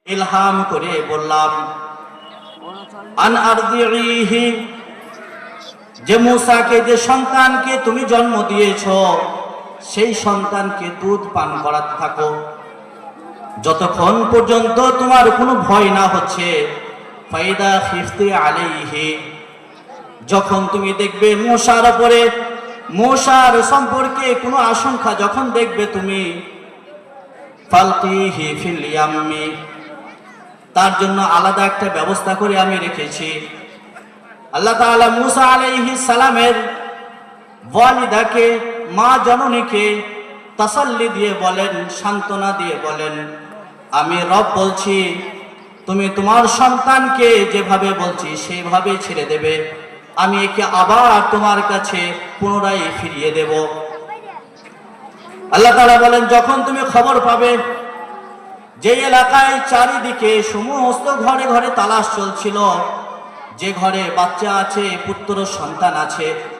ইলহাম করে বললাম, আন আরদিহি, যে মূসাকে, যে সন্তানকে তুমি জন্ম দিয়েছ, সেই সন্তানকে দুধ পান করাতে থাকো যতক্ষণ পর্যন্ত তোমার কোনো ভয় না হচ্ছে। ফাইদা খিফতি আলাইহি, যখন তুমি দেখবে মূসার উপরে, মূসার সম্পর্কে কোনো আশঙ্কা যখন দেখবে তুমি, ফালকিহি ফিল ইয়াম্মি, তার জন্য আলাদা একটা ব্যবস্থা করে আমি রেখেছি। আল্লাহ তাআলা মূসা আলাইহিস সালামের ওয়ালিদাকে, মা জননীকে তাসাল্লি দিয়ে বলেন, সান্ত্বনা দিয়ে বলেন, আমি রব বলছি, তুমি তোমার সন্তানকে যেভাবে বলছি সেভাবে ছেড়ে দেবে, আমি একে আবার তোমার কাছে পুনরায় ফিরিয়ে দেব। আল্লাহ তাআলা বলেন, যখন তুমি খবর পাবে যে এলাকায় চারিদিকে সমস্ত ঘরে ঘরে তালাশ চলছিল, যে ঘরে বাচ্চা আছে, পুত্র সন্তান আছে,